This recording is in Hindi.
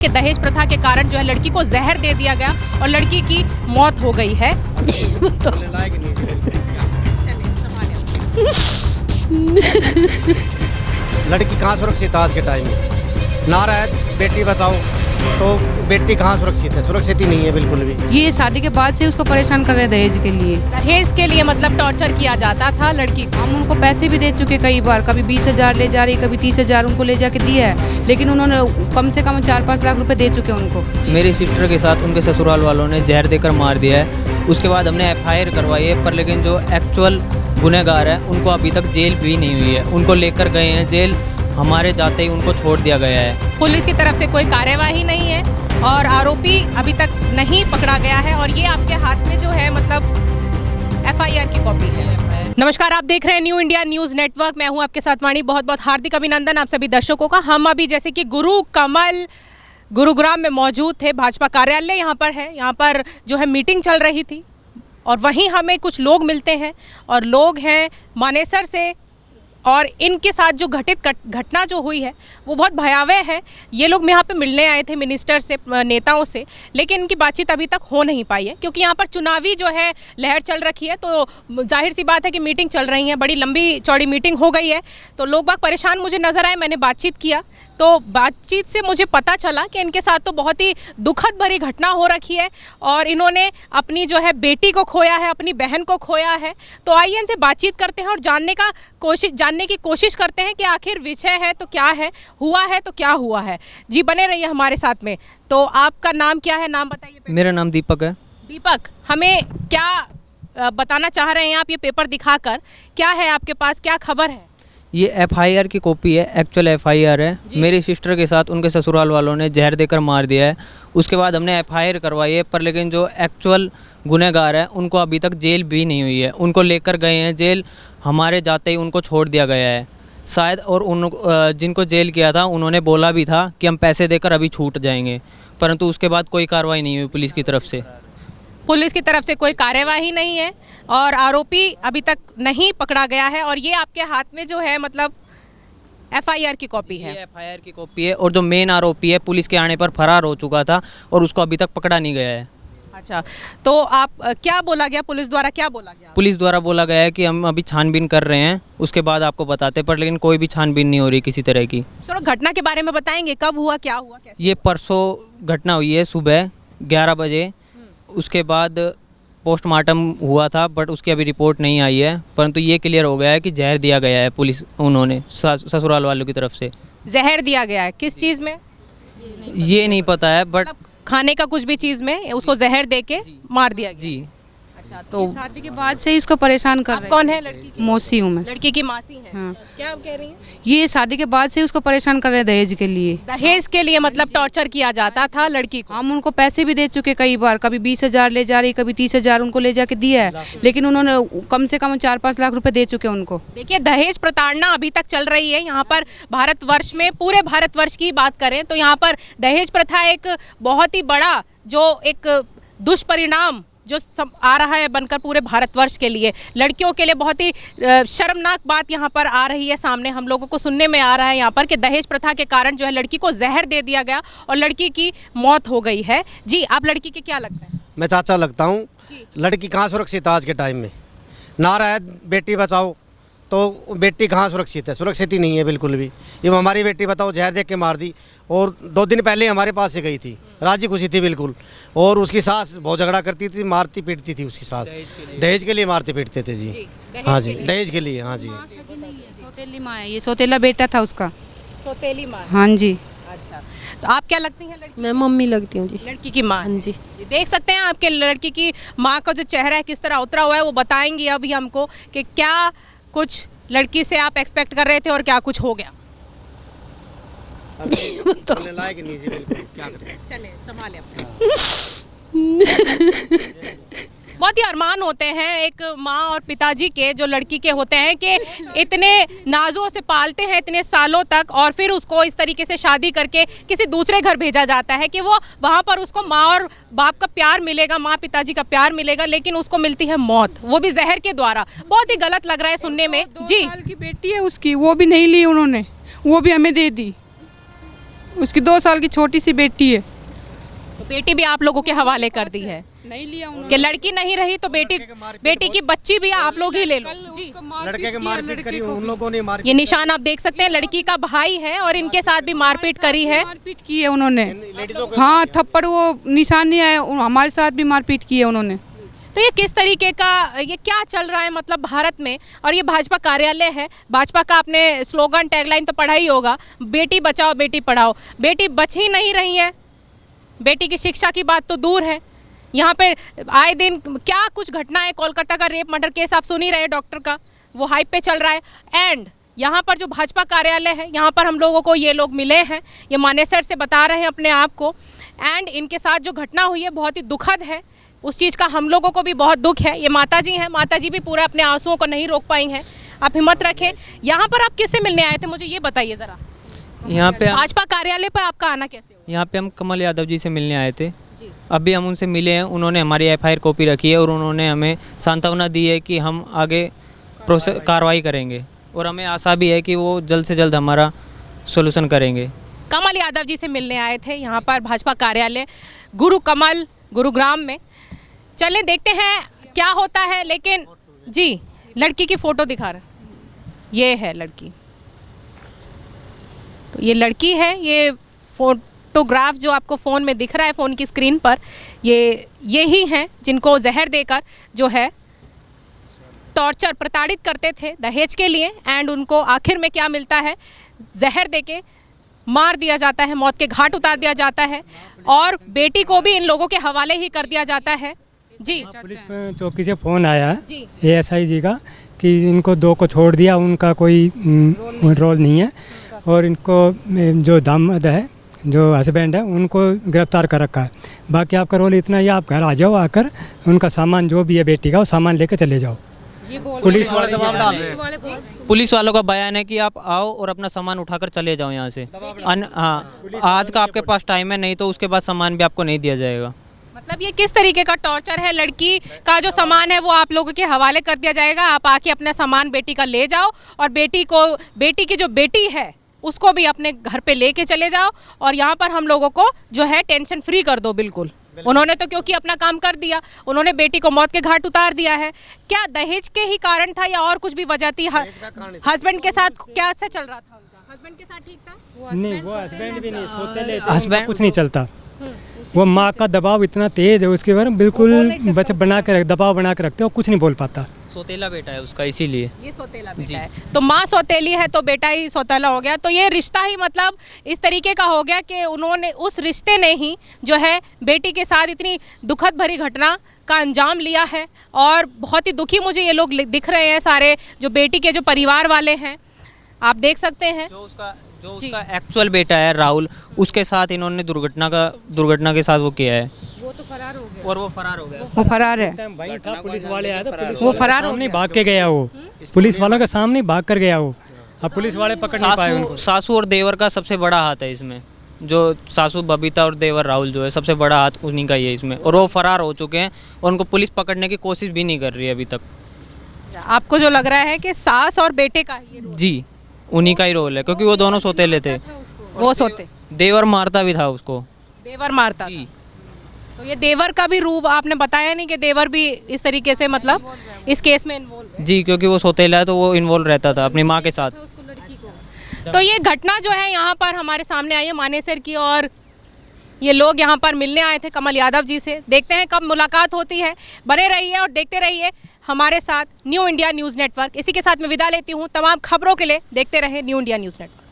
कि दहेज प्रथा के कारण जो है लड़की को जहर दे दिया गया और लड़की की मौत हो गई है। तो लड़की कहाँ सुरक्षित है आज के टाइम में? नारा है बेटी बचाओ, तो बेटी कहाँ सुरक्षित है? सुरक्षित ही नहीं है बिल्कुल भी। ये शादी के बाद से उसको परेशान कर रहे हैं दहेज के लिए मतलब टॉर्चर किया जाता था लड़की को। हम उनको पैसे भी दे चुके कई बार, कभी 20,000 ले जा रही, कभी 30,000 उनको ले जाके दिया है, लेकिन उन्होंने कम से कम 4-5 लाख रुपए दे चुके उनको। मेरी सिस्टर के साथ उनके ससुराल वालों ने जहर देकर मार दिया है। उसके बाद हमने FIR करवाई है, पर लेकिन जो एक्चुअल गुनहगार है उनको अभी तक जेल भी नहीं हुई है। उनको लेकर गए हैं जेल, हमारे जाते ही उनको छोड़ दिया गया है। पुलिस की तरफ से कोई कार्यवाही नहीं है और आरोपी अभी तक नहीं पकड़ा गया है और ये आपके हाथ में जो है मतलब FIR की कॉपी है। नमस्कार, आप देख रहे हैं न्यू इंडिया न्यूज़ नेटवर्क। मैं हूं आपके साथ वाणी। बहुत बहुत हार्दिक अभिनंदन आप सभी दर्शकों का। हम अभी जैसे कि गुरु कमल गुरुग्राम में मौजूद थे, भाजपा कार्यालय यहाँ पर है। यहाँ पर जो है मीटिंग चल रही थी और वहीं हमें कुछ लोग मिलते हैं और लोग हैं मानेसर से और इनके साथ जो घटना जो हुई है वो बहुत भयावह है। ये लोग यहाँ पे मिलने आए थे मिनिस्टर से, नेताओं से, लेकिन इनकी बातचीत अभी तक हो नहीं पाई है क्योंकि यहाँ पर चुनावी जो है लहर चल रखी है। तो जाहिर सी बात है कि मीटिंग चल रही है, बड़ी लंबी चौड़ी मीटिंग हो गई है, तो लोग बाग परेशान मुझे नज़र आए। मैंने बातचीत किया तो बातचीत से मुझे पता चला कि इनके साथ तो बहुत ही दुखद भरी घटना हो रखी है और इन्होंने अपनी जो है बेटी को खोया है, अपनी बहन को खोया है। तो आइए इनसे बातचीत करते हैं और जानने की कोशिश करते हैं कि आखिर विषय है तो क्या है, हुआ है तो क्या हुआ है। जी बने रहिए हमारे साथ में। तो आपका नाम क्या है, नाम बताइए। मेरा नाम दीपक है। दीपक, हमें क्या बताना चाह रहे हैं आप ये पेपर दिखाकर? क्या है आपके पास, क्या खबर है? ये FIR की कॉपी है, एक्चुअल FIR है। मेरी सिस्टर के साथ उनके ससुराल वालों ने जहर देकर मार दिया है। उसके बाद हमने FIR करवाई है, पर लेकिन जो एक्चुअल गुनहगार है उनको अभी तक जेल भी नहीं हुई है। उनको लेकर गए हैं जेल, हमारे जाते ही उनको छोड़ दिया गया है शायद। और जिनको जेल किया था उन्होंने बोला भी था कि हम पैसे देकर अभी छूट जाएंगे, परंतु उसके बाद कोई कार्रवाई नहीं हुई पुलिस की तरफ से। पुलिस की तरफ से कोई कार्यवाही नहीं है और आरोपी अभी तक नहीं पकड़ा गया है और ये आपके हाथ में जो है मतलब FIR की कॉपी है। ये FIR की कॉपी है और जो मेन आरोपी है पुलिस के आने पर फरार हो चुका था और उसको अभी तक पकड़ा नहीं गया है। अच्छा, तो आप क्या बोला गया पुलिस द्वारा, क्या बोला गया? पुलिस द्वारा बोला गया है कि हम अभी छानबीन कर रहे हैं, उसके बाद आपको बताते, पर लेकिन कोई भी छानबीन नहीं हो रही किसी तरह की। तो घटना के बारे में बताएंगे, कब हुआ, क्या हुआ, कैसे? ये परसों घटना हुई है सुबह 11 बजे। उसके बाद पोस्टमार्टम हुआ था बट उसकी अभी रिपोर्ट नहीं आई है, परंतु ये क्लियर हो गया है कि जहर दिया गया है पुलिस उन्होंने ससुराल वालों की तरफ से। जहर दिया गया है किस चीज़ में? ये नहीं पता है, बट मतलब खाने का कुछ भी चीज़ में उसको जहर दे के मार दिया गया। जी। अच्छा, तो शादी के बाद से ही उसको परेशान कर आप रहे हैं। कौन है लड़की की? मौसी हूँ मैं। लड़की की मासी है। हाँ। क्या कह रही हैं? ये शादी के बाद से ही उसको परेशान कर रहे हैं दहेज के लिए। दहेज के लिए मतलब टॉर्चर किया जाता था लड़की को। हम उनको पैसे भी दे चुके कई बार, कभी 20,000 ले जा रही, कभी 30,000 उनको ले जाके दिया है, लेकिन उन्होंने कम से कम 4-5 लाख रुपए दे चुके उनको। देखिए, दहेज प्रताड़ना अभी तक चल रही है यहाँ पर भारतवर्ष में। पूरे भारतवर्ष की बात करें तो यहाँ पर दहेज प्रथा एक बहुत ही बड़ा जो एक दुष्परिणाम जो आ रहा है बनकर पूरे भारतवर्ष के लिए, लड़कियों के लिए बहुत ही शर्मनाक बात यहाँ पर आ रही है सामने। हम लोगों को सुनने में आ रहा है यहाँ पर कि दहेज प्रथा के कारण जो है लड़की को जहर दे दिया गया और लड़की की मौत हो गई है। जी, आप लड़की के क्या लगता है? मैं चाचा लगता हूँ। लड़की कहाँ सुरक्षित है आज के टाइम में? नारा है बेटी बचाओ, तो बेटी कहाँ सुरक्षित है? सुरक्षित ही नहीं है बिल्कुल भी। ये हमारी बेटी बताओ जहर देख के मार दी और 2 दिन पहले हमारे पास से गई थी, राजी खुशी थी बिल्कुल। और उसकी सास बहुत झगड़ा करती थी, मारती पीटती थी उसकी सास। दहेज के लिए मारते पीटते थे जी। हाँ जी, दहेज के लिए। हाँ जी, सौतेली माँ है, ये सौतेला बेटा था उसका। सौतेली माँ? हाँ जी। अच्छा, तो आप क्या लगती हैं लड़की? मैं मम्मी लगती हूँ जी। लड़की की माँ? हाँ जी। देख सकते हैं आपके लड़की की माँ का जो चेहरा है किस तरह उतरा हुआ है, वो बताएंगी अभी हमको कि क्या कुछ लड़की से आप एक्सपेक्ट कर रहे थे और क्या कुछ हो गया। तो लायक नहीं जी बिल्कुल, क्या करें? चले संभाले अपने। बहुत ही अरमान होते हैं एक माँ और पिताजी के जो लड़की के होते हैं कि इतने नाजों से पालते हैं इतने सालों तक और फिर उसको इस तरीके से शादी करके किसी दूसरे घर भेजा जाता है कि वो वहाँ पर उसको माँ और बाप का प्यार मिलेगा, माँ पिताजी का प्यार मिलेगा, लेकिन उसको मिलती है मौत, वो भी जहर के द्वारा। बहुत ही गलत लग रहा है सुनने में। 2 साल की बेटी है उसकी, वो भी नहीं ली उन्होंने, वो भी हमें दे दी। उसकी 2 साल की छोटी सी बेटी है। तो बेटी भी आप लोगों के हवाले कर दी है नहीं लिया उन्होंने। कि लड़की नहीं रही तो बेटी की बच्ची भी आप लोग ही ले लो। जी, लड़के के मारपीट करी उन लोगों ने ये निशान आप देख सकते हैं, लड़की का भाई है और इनके साथ भी मारपीट करी है। मारपीट की है उन्होंने। हाँ, थप्पड़ वो निशान नहीं आए, हमारे साथ भी मारपीट की है उन्होंने। तो ये किस तरीके का, ये क्या चल रहा है मतलब भारत में? और ये भाजपा कार्यालय है, भाजपा का आपने स्लोगन टैगलाइन तो पढ़ा ही होगा, बेटी बचाओ बेटी पढ़ाओ। बेटी बच ही नहीं रही है, बेटी की शिक्षा की बात तो दूर है। यहाँ पे आए दिन क्या कुछ घटना है, कोलकाता का रेप मर्डर केस आप सुन ही रहे हैं, डॉक्टर का वो हाइप पे चल रहा है। एंड यहाँ पर जो भाजपा कार्यालय है, यहाँ पर हम लोगों को ये लोग मिले हैं, ये मानेसर से बता रहे हैं अपने आप को। एंड इनके साथ जो घटना हुई है बहुत ही दुखद है, उस चीज़ का हम लोगों को भी बहुत दुख है। ये माता जी हैं, माता जी भी पूरा अपने आंसुओं को नहीं रोक पाई हैं। आप हिम्मत रखें। यहाँ पर आप किससे मिलने आए थे, मुझे ये बताइए ज़रा। यहाँ पे भाजपा कार्यालय पर आपका आना कैसे हुआ? यहाँ पे हम कमल यादव जी से मिलने आए थे। जी। अभी हम उनसे मिले हैं, उन्होंने हमारी एफआईआर कॉपी रखी है और उन्होंने हमें सांत्वना दी है कि हम आगे प्रोसेस कार्रवाई करेंगे और हमें आशा भी है कि वो जल्द से जल्द हमारा सोल्यूशन करेंगे। कमल यादव जी से मिलने आए थे यहाँ पर भाजपा कार्यालय गुरु कमल गुरुग्राम में। चलें देखते हैं क्या होता है। लेकिन जी, लड़की की फ़ोटो दिखा रहे, ये है लड़की। तो ये लड़की है, ये फोटोग्राफ जो आपको फ़ोन में दिख रहा है, फ़ोन की स्क्रीन पर, ये ही हैं जिनको जहर देकर जो है टॉर्चर प्रताड़ित करते थे दहेज के लिए। एंड उनको आखिर में क्या मिलता है, जहर देके मार दिया जाता है, मौत के घाट उतार दिया जाता है और बेटी को भी इन लोगों के हवाले ही कर दिया जाता है। जी, पुलिस चौकी से फ़ोन आया जी। एएसआई जी का कि इनको 2 को छोड़ दिया, उनका कोई रोल नहीं है और इनको जो दामाद है, जो हस्बैंड है, उनको गिरफ्तार कर रखा है। बाकी आपका रोल इतना ही, आप घर आ जाओ, आकर उनका सामान जो भी है बेटी का वो सामान लेकर चले जाओ। पुलिस वाले दबाव डाल रहे हैं। पुलिस वालों का बयान है कि आप आओ और अपना सामान उठाकर चले जाओ यहाँ से। हाँ, आज का आपके पास टाइम है, नहीं तो उसके बाद सामान भी आपको नहीं दिया जाएगा। मतलब ये किस तरीके का टॉर्चर है? लड़की का जो सामान है वो आप लोगों के हवाले कर दिया जाएगा, आप आके अपना सामान बेटी का ले जाओ और बेटी की जो बेटी है उसको भी अपने घर पे लेके चले जाओ और यहाँ पर हम लोगों को जो है टेंशन फ्री कर दो। बिल्कुल, उन्होंने तो क्योंकि अपना काम कर दिया, उन्होंने बेटी को मौत के घाट उतार दिया है। क्या दहेज के ही कारण था या और कुछ भी वजह थी? हस्बैंड के साथ क्या से चल रहा था उनका? हस्बैंड के साथ ठीक था? नहीं, वो हस्बैंड भी नहीं, सोते हस्बैंड कुछ नहीं चलता। वो माँ का दबाव इतना तेज है उसके बारे में, बिल्कुल बच्चे बना के दबाव बना के रखते हैं, वो कुछ नहीं बोल पाता। सोतेला बेटा है उसका, इसीलिए ये सोतेला बेटा है। तो माँ सोतेली है तो बेटा ही सोतेला हो गया। तो ये रिश्ता ही मतलब इस तरीके का हो गया कि उन्होंने उस रिश्ते ने ही जो है बेटी के साथ इतनी दुखद भरी घटना का अंजाम लिया है। और बहुत ही दुखी मुझे ये लोग दिख रहे हैं, सारे जो बेटी के जो परिवार वाले हैं, आप देख सकते हैं। जो उसका एक्चुअल बेटा है राहुल, उसके साथ इन्होंने दुर्घटना के साथ वो किया है। वो तो फरार हो गया और वो फरार हो गया। वो फरार है। भाई था, पुलिस वाले आए थे, वो फरार हो सामने भाग के गया, वो पुलिस वालों के सामने भाग कर गया वो। अब पुलिस वाले पकड़ नहीं पाए उनको। सासू और देवर का सबसे बड़ा हाथ है इसमें, जो सासू बबीता और देवर राहुल जो है सबसे बड़ा हाथ उन्हीं का ही है इसमें। और वो फरार हो चुके हैं और उनको पुलिस पकड़ने की कोशिश भी नहीं कर रही है अभी तक। आपको जो लग रहा है कि सास और बेटे का ही रोल? जी, उन्हीं का ही रोल है, क्योंकि वो दोनों सोतेले थे। वो सोते, देवर मारता भी था उसको। देवर मारता था। तो ये देवर का भी रूप आपने बताया नहीं कि देवर भी इस तरीके से मतलब इस केस में इन्वॉल्व है? जी, क्योंकि वो सोतेला है तो वो इन्वॉल्व रहता था अपनी माँ के साथ। तो ये घटना जो है यहाँ पर हमारे सामने आई है मानेसर की, और ये लोग यहाँ पर मिलने आए थे कमल यादव जी से। देखते हैं कब मुलाकात होती है। बने रहिए और देखते रहिए हमारे साथ न्यू इंडिया न्यूज़ नेटवर्क। इसी के साथ मैं विदा लेती हूँ। तमाम खबरों के लिए देखते रहे न्यू इंडिया न्यूज़ नेटवर्क।